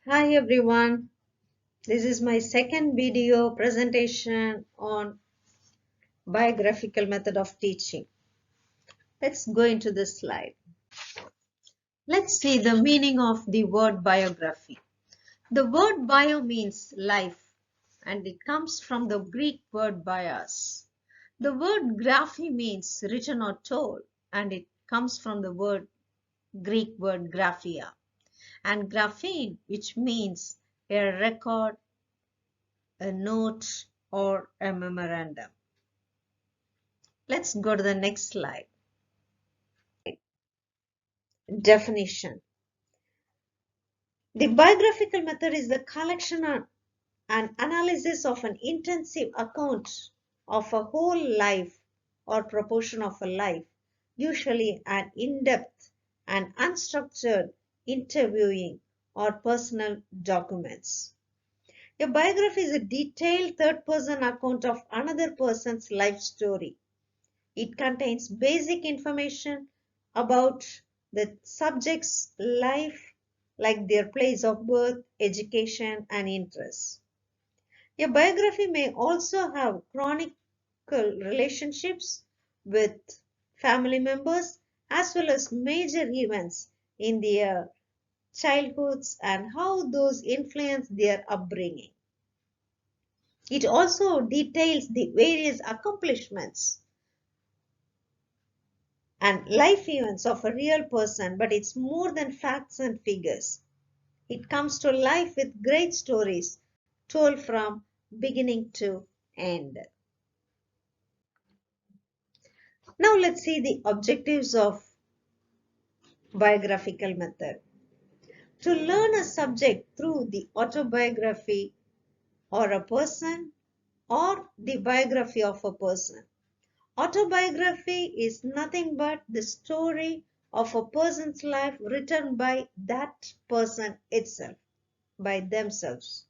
Hi everyone, this is my second video presentation on biographical method of teaching. Let's go into this slide. Let's see the meaning of the word biography. The word bio means life and it comes from the Greek word bios. The word graphy means written or told and it comes from the Greek word graphia. And graphene, which means a record, a note, or a memorandum. Let's go to the next slide. Definition. The biographical method is the collection and analysis of an intensive account of a whole life or proportion of a life, usually an in-depth and unstructured interviewing or personal documents. A biography is a detailed third-person account of another person's life story. It contains basic information about the subject's life, like their place of birth, education, and interests. A biography may also have chronicle relationships with family members as well as major events in their childhoods and how those influence their upbringing. It also details the various accomplishments and life events of a real person, but it's more than facts and figures. It comes to life with great stories told from beginning to end. Now let's see the objectives of biographical method. To learn a subject through the autobiography or a person or the biography of a person. Autobiography is nothing but the story of a person's life written by that person itself, by themselves.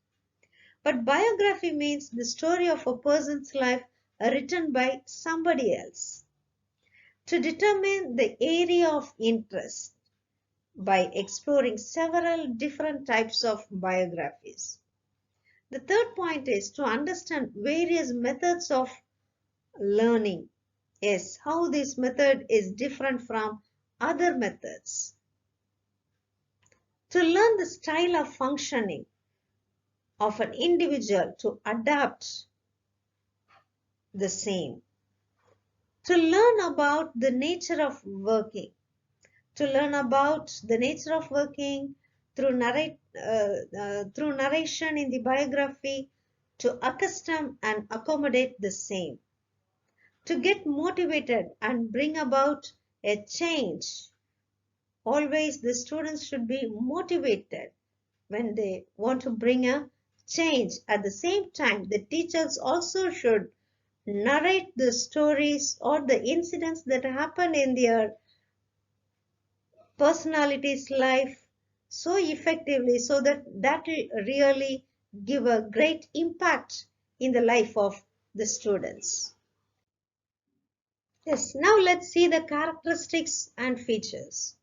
But biography means the story of a person's life written by somebody else. To determine the area of interest by exploring several different types of biographies. The third point is to understand various methods of learning. Yes, how this method is different from other methods. To learn the style of functioning of an individual to adapt the same. To learn about the nature of working. To learn about the nature of working through narration in the biography to accustom and accommodate the same. To get motivated and bring about a change. Always the students should be motivated when they want to bring a change. At the same time, the teachers also should narrate the stories or the incidents that happen in their personality's life so effectively so that will really give a great impact in the life of the students. Yes, now let's see the characteristics and features.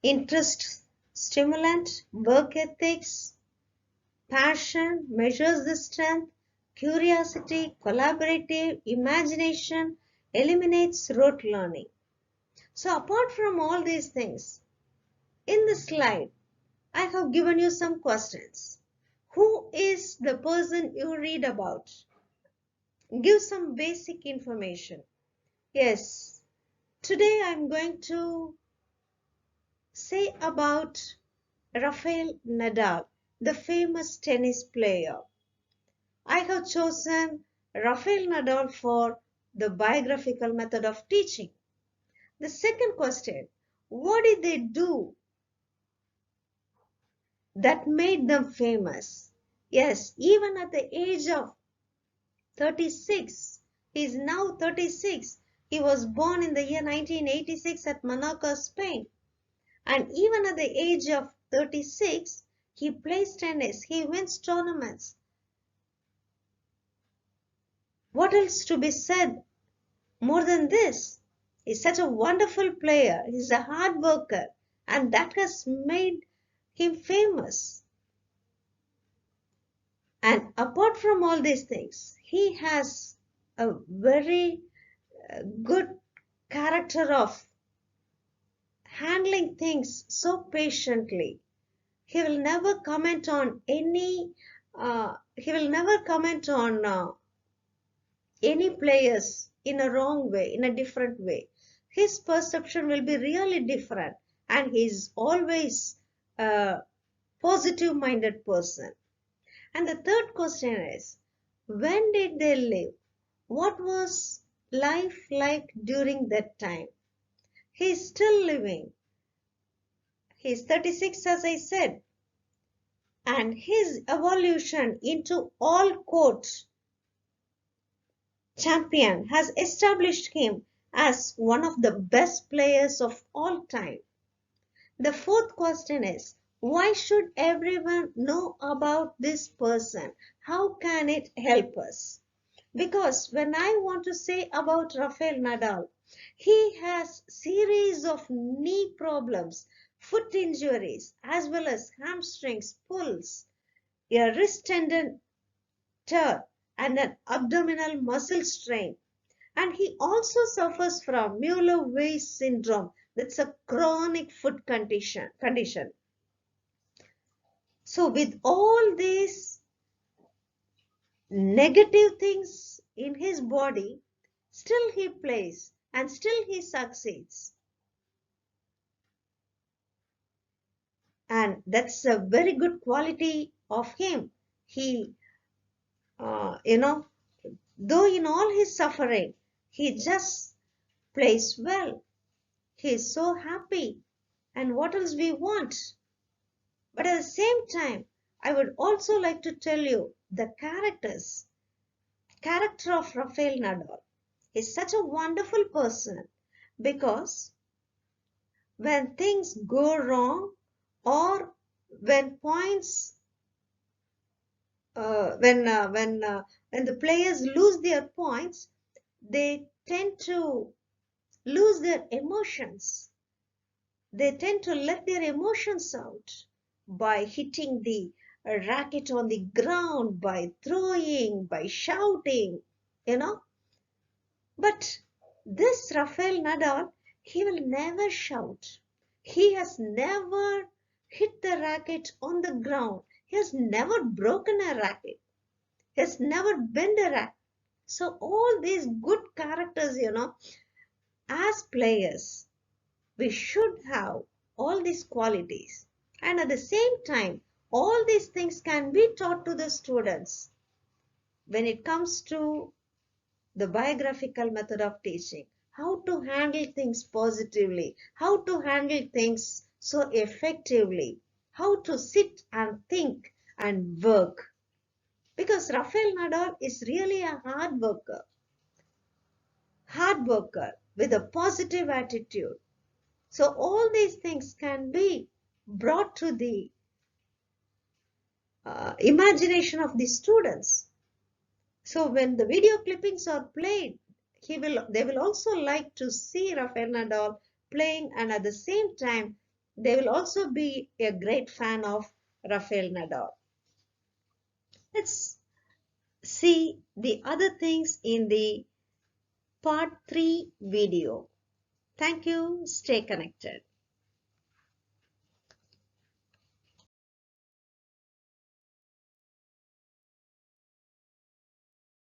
Interest, stimulant, work ethics, passion, measures the strength, curiosity, collaborative, imagination, eliminates rote learning. So apart from all these things, in the slide, I have given you some questions. Who is the person you read about? Give some basic information. Yes, today I'm going to say about Rafael Nadal, the famous tennis player. I have chosen Rafael Nadal for the biographical method of teaching. The second question, what did they do that made them famous? Yes, even at the age of 36, he is now 36. He was born in the year 1986 at Mallorca, Spain. And even at the age of 36, he plays tennis, he wins tournaments. What else to be said more than this? He's such a wonderful player, he's a hard worker, and that has made him famous. And apart from all these things, he has a very good character of handling things so patiently. He will never comment on any players in a wrong way, in a different way. His perception will be really different, and he's always a positive minded person. And the third question is, when did they live? What was life like during that time? He's still living. He's 36, as I said, and his evolution into all court champion has established him as one of the best players of all time. The fourth question is, why should everyone know about this person? How can it help us? Because when I want to say about Rafael Nadal, he has series of knee problems, foot injuries, as well as hamstrings, pulls, a wrist tendon tear, and an abdominal muscle strain. And he also suffers from Mueller-Weiss syndrome. That's a chronic foot condition. So with all these negative things in his body, still he plays and still he succeeds. And that's a very good quality of him. He, though in all his suffering, he just plays well. He is so happy. And what else we want? But at the same time, I would also like to tell you the character of Rafael Nadal. He's such a wonderful person because when things go wrong or when points when the players lose their points, they tend to lose their emotions. They tend to let their emotions out by hitting the racket on the ground, by throwing, by shouting, you know. But this Rafael Nadal, he will never shout. He has never hit the racket on the ground. He has never broken a racket. He has never bent a racket. So all these good characters, as players, we should have all these qualities. And at the same time, all these things can be taught to the students when it comes to the biographical method of teaching. How to handle things positively, how to handle things so effectively, how to sit and think and work. Because Rafael Nadal is really a hard worker with a positive attitude. So all these things can be brought to the imagination of the students. So when the video clippings are played, they will also like to see Rafael Nadal playing, and at the same time, they will also be a great fan of Rafael Nadal. Let's see the other things in the part 3 video. Thank you. Stay connected.